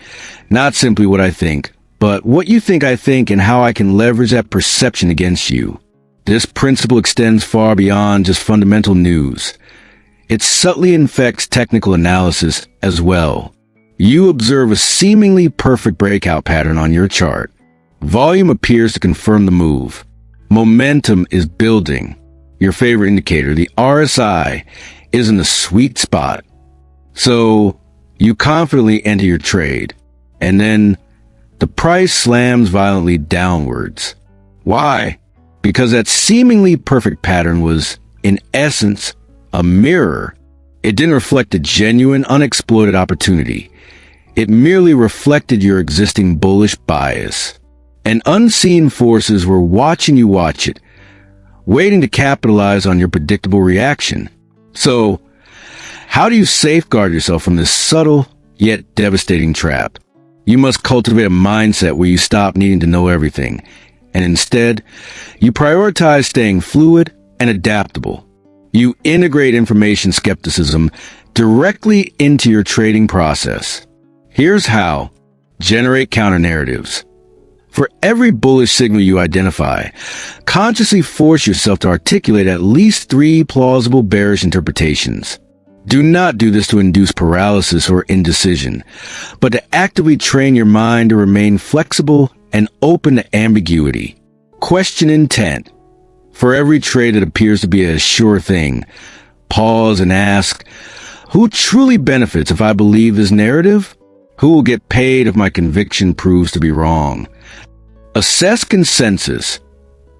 not simply what I think, but what you think I think and how I can leverage that perception against you. This principle extends far beyond just fundamental news. It subtly infects technical analysis as well. You observe a seemingly perfect breakout pattern on your chart. Volume appears to confirm the move. Momentum is building. Your favorite indicator, the RSI, is in the sweet spot. So, you confidently enter your trade, and then the price slams violently downwards. Why? Because that seemingly perfect pattern was, in essence, a mirror. It didn't reflect a genuine, unexploited opportunity. It merely reflected your existing bullish bias. And unseen forces were watching you watch it, waiting to capitalize on your predictable reaction. So, how do you safeguard yourself from this subtle yet devastating trap? You must cultivate a mindset where you stop needing to know everything, and instead, you prioritize staying fluid and adaptable. You integrate information skepticism directly into your trading process. Here's how. Generate counter-narratives. For every bullish signal you identify, consciously force yourself to articulate at least 3 plausible bearish interpretations. Do not do this to induce paralysis or indecision, but to actively train your mind to remain flexible and open to ambiguity. Question intent. For every trade that appears to be a sure thing, pause and ask, who truly benefits if I believe this narrative? Who will get paid if my conviction proves to be wrong? Assess consensus.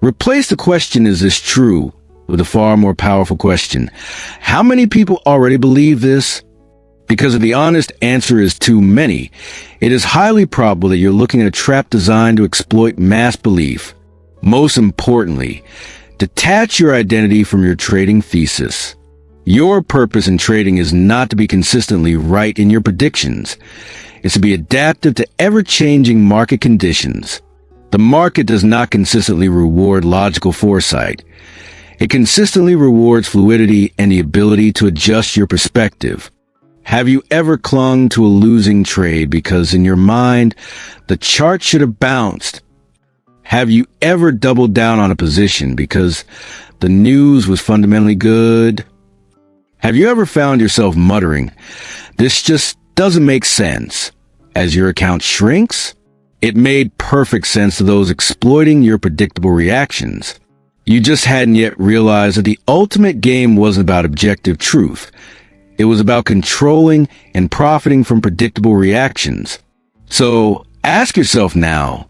Replace the question, is this true, with a far more powerful question. How many people already believe this? Because if the honest answer is too many, it is highly probable that you're looking at a trap designed to exploit mass belief. Most importantly, detach your identity from your trading thesis. Your purpose in trading is not to be consistently right in your predictions. It's to be adaptive to ever-changing market conditions. The market does not consistently reward logical foresight. It consistently rewards fluidity and the ability to adjust your perspective. Have you ever clung to a losing trade because in your mind, the chart should have bounced? Have you ever doubled down on a position because the news was fundamentally good? Have you ever found yourself muttering, "This just doesn't make sense," as your account shrinks? It made perfect sense to those exploiting your predictable reactions. You just hadn't yet realized that the ultimate game wasn't about objective truth. It was about controlling and profiting from predictable reactions. So ask yourself now,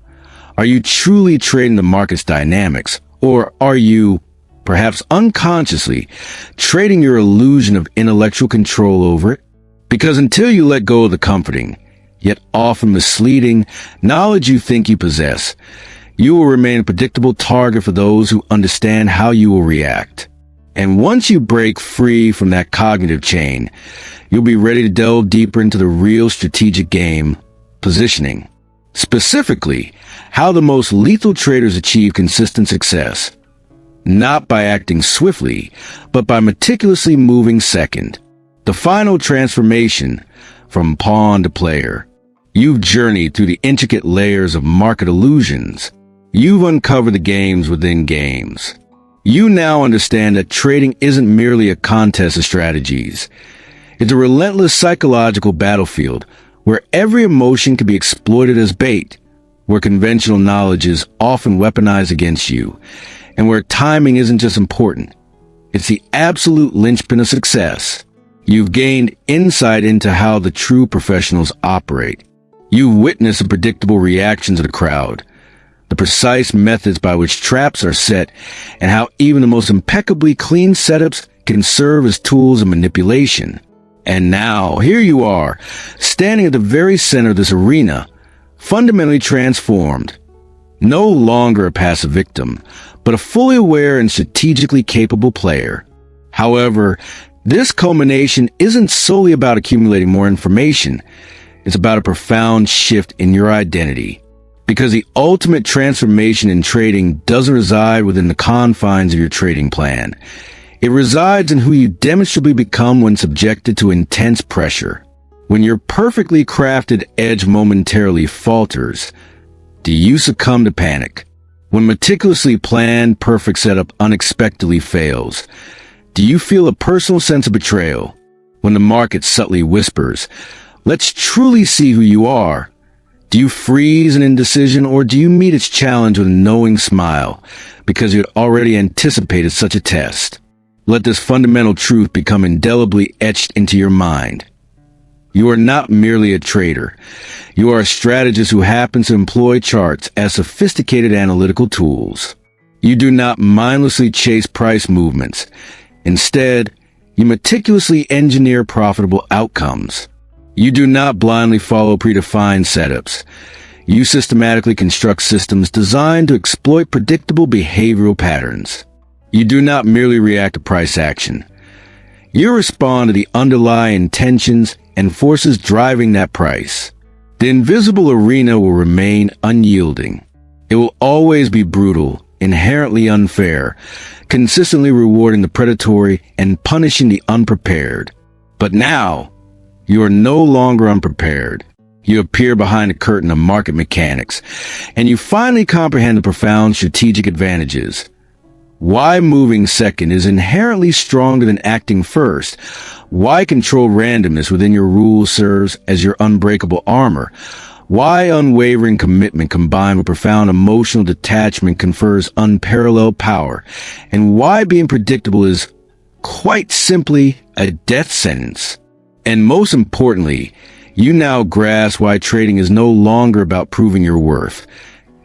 are you truly trading the market's dynamics, or are you, perhaps unconsciously, trading your illusion of intellectual control over it? Because until you let go of the comforting, yet often misleading, knowledge you think you possess, you will remain a predictable target for those who understand how you will react. And once you break free from that cognitive chain, you'll be ready to delve deeper into the real strategic game, positioning. Specifically, how the most lethal traders achieve consistent success. Not by acting swiftly, but by meticulously moving second. The final transformation from pawn to player. You've journeyed through the intricate layers of market illusions. You've uncovered the games within games. You now understand that trading isn't merely a contest of strategies. It's a relentless psychological battlefield where every emotion can be exploited as bait, where conventional knowledge is often weaponized against you, and where timing isn't just important. It's the absolute linchpin of success. You've gained insight into how the true professionals operate. You've witnessed the predictable reactions of the crowd, the precise methods by which traps are set, and how even the most impeccably clean setups can serve as tools of manipulation. And now, here you are, standing at the very center of this arena, fundamentally transformed. No longer a passive victim, but a fully aware and strategically capable player. However, this culmination isn't solely about accumulating more information. It's about a profound shift in your identity. Because the ultimate transformation in trading doesn't reside within the confines of your trading plan. It resides in who you demonstrably become when subjected to intense pressure. When your perfectly crafted edge momentarily falters, do you succumb to panic? When meticulously planned perfect setup unexpectedly fails, do you feel a personal sense of betrayal? When the market subtly whispers, "Let's truly see who you are," do you freeze in indecision, or do you meet its challenge with a knowing smile because you had already anticipated such a test? Let this fundamental truth become indelibly etched into your mind. You are not merely a trader. You are a strategist who happens to employ charts as sophisticated analytical tools. You do not mindlessly chase price movements. Instead, you meticulously engineer profitable outcomes. You do not blindly follow predefined setups. You systematically construct systems designed to exploit predictable behavioral patterns. You do not merely react to price action. You respond to the underlying intentions and forces driving that price. The invisible arena will remain unyielding. It will always be brutal, inherently unfair, consistently rewarding the predatory and punishing the unprepared. But now, you are no longer unprepared. You appear behind a curtain of market mechanics, and you finally comprehend the profound strategic advantages. Why moving second is inherently stronger than acting first. Why controlled randomness within your rules serves as your unbreakable armor. Why unwavering commitment combined with profound emotional detachment confers unparalleled power. And why being predictable is quite simply a death sentence. And most importantly, you now grasp why trading is no longer about proving your worth.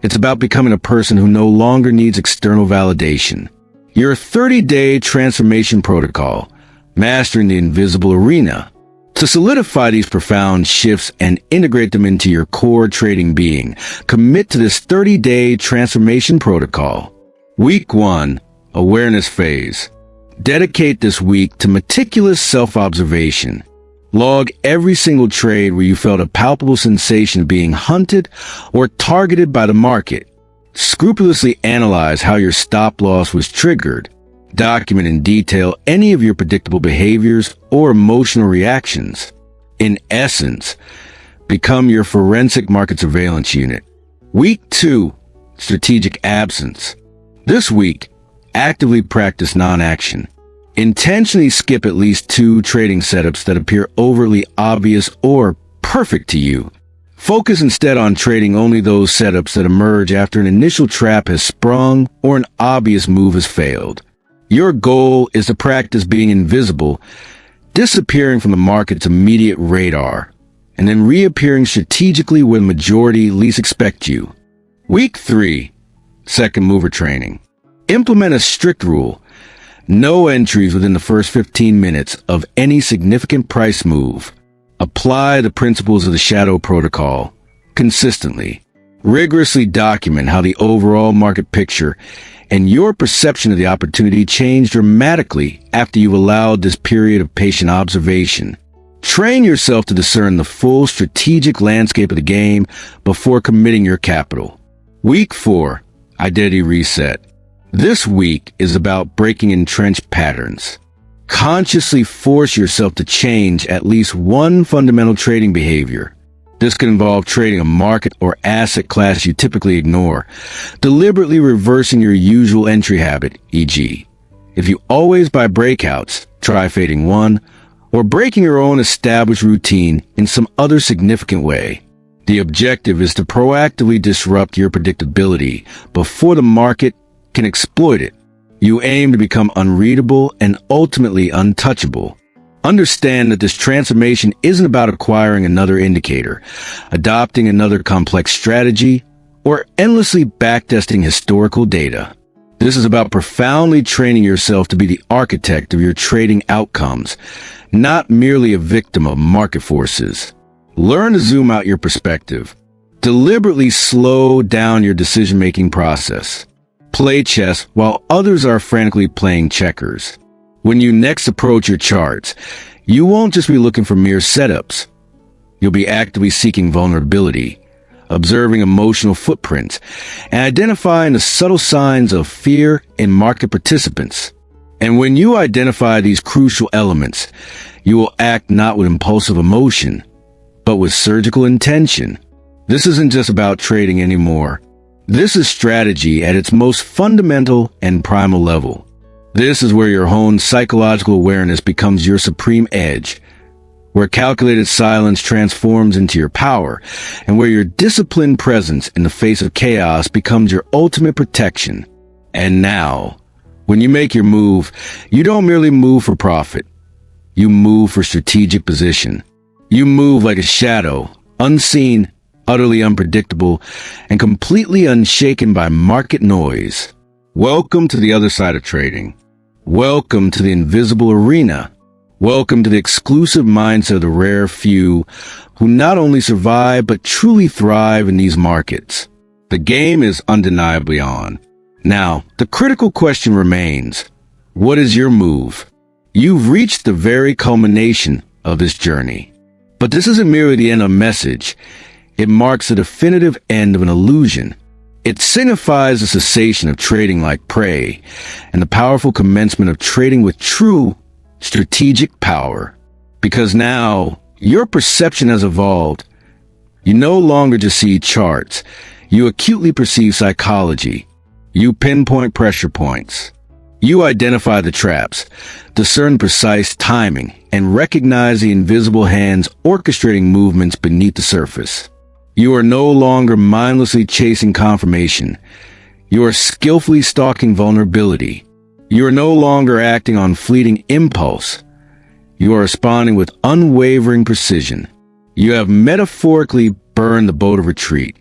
It's about becoming a person who no longer needs external validation. Your 30-day transformation protocol, mastering the invisible arena. To solidify these profound shifts and integrate them into your core trading being, commit to this 30-day transformation protocol. Week 1, Awareness Phase. Dedicate this week to meticulous self-observation. Log every single trade where you felt a palpable sensation of being hunted or targeted by the market. Scrupulously analyze how your stop loss was triggered. Document in detail any of your predictable behaviors or emotional reactions. In essence, become your forensic market surveillance unit. Week 2, strategic absence. This week, actively practice non-action. Intentionally skip at least 2 trading setups that appear overly obvious or perfect to you. Focus instead on trading only those setups that emerge after an initial trap has sprung or an obvious move has failed. Your goal is to practice being invisible, disappearing from the market's immediate radar, and then reappearing strategically when the majority least expect you. Week 3, second mover training. Implement a strict rule. No entries within the first 15 minutes of any significant price move. Apply the principles of the shadow protocol consistently. Rigorously document how the overall market picture and your perception of the opportunity change dramatically after you've allowed this period of patient observation. Train yourself to discern the full strategic landscape of the game before committing your capital. Week 4, identity reset. This week is about breaking entrenched patterns. Consciously force yourself to change at least one fundamental trading behavior. This could involve trading a market or asset class you typically ignore, deliberately reversing your usual entry habit, e.g., if you always buy breakouts, try fading one, or breaking your own established routine in some other significant way. The objective is to proactively disrupt your predictability before the market can exploit it. You aim to become unreadable and ultimately untouchable. Understand that this transformation isn't about acquiring another indicator, adopting another complex strategy, or endlessly backtesting historical data. This is about profoundly training yourself to be the architect of your trading outcomes, not merely a victim of market forces. Learn to zoom out your perspective. Deliberately slow down your decision-making process. Play chess while others are frantically playing checkers. When you next approach your charts, you won't just be looking for mere setups. You'll be actively seeking vulnerability, observing emotional footprints, and identifying the subtle signs of fear in market participants. And when you identify these crucial elements, you will act not with impulsive emotion, but with surgical intention. This isn't just about trading anymore. This is strategy at its most fundamental and primal level. This is where your honed psychological awareness becomes your supreme edge, where calculated silence transforms into your power, and where your disciplined presence in the face of chaos becomes your ultimate protection. And now, when you make your move, you don't merely move for profit. You move for strategic position. You move like a shadow, unseen, utterly unpredictable, and completely unshaken by market noise. Welcome to the other side of trading. Welcome to the invisible arena. Welcome to the exclusive mindset of the rare few who not only survive but truly thrive in these markets. The game is undeniably on. Now, the critical question remains, what is your move? You've reached the very culmination of this journey. But this isn't merely the end of a message. It marks the definitive end of an illusion. It signifies the cessation of trading like prey and the powerful commencement of trading with true strategic power. Because now, your perception has evolved. You no longer just see charts. You acutely perceive psychology. You pinpoint pressure points. You identify the traps, discern precise timing, and recognize the invisible hands orchestrating movements beneath the surface. You are no longer mindlessly chasing confirmation. You are skillfully stalking vulnerability. You are no longer acting on fleeting impulse. You are responding with unwavering precision. You have metaphorically burned the boat of retreat.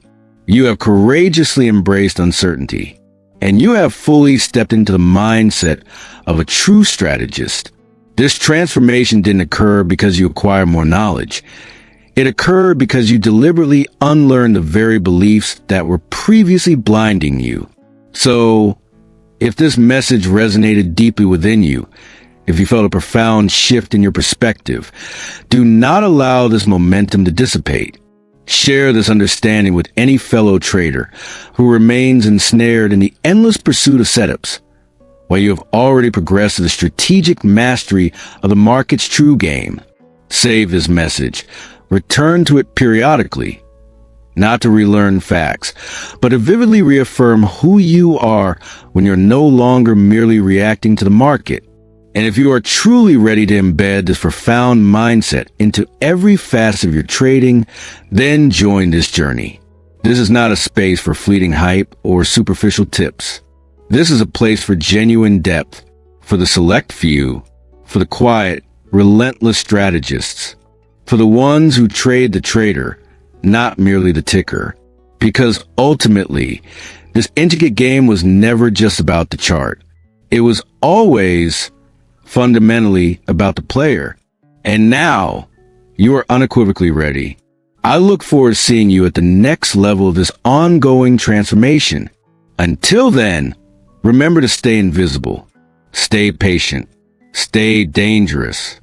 You have courageously embraced uncertainty. And you have fully stepped into the mindset of a true strategist. This transformation didn't occur because you acquired more knowledge. It occurred because you deliberately unlearned the very beliefs that were previously blinding you. So, if this message resonated deeply within you, if you felt a profound shift in your perspective, do not allow this momentum to dissipate. Share this understanding with any fellow trader who remains ensnared in the endless pursuit of setups, while you have already progressed to the strategic mastery of the market's true game. Save this message. Return to it periodically, not to relearn facts, but to vividly reaffirm who you are when you're no longer merely reacting to the market. And if you are truly ready to embed this profound mindset into every facet of your trading, then join this journey. This is not a space for fleeting hype or superficial tips. This is a place for genuine depth, for the select few, for the quiet, relentless strategists, for the ones who trade the trader, not merely the ticker. Because ultimately, this intricate game was never just about the chart. It was always fundamentally about the player. And now, you are unequivocally ready. I look forward to seeing you at the next level of this ongoing transformation. Until then, remember to stay invisible, stay patient, stay dangerous.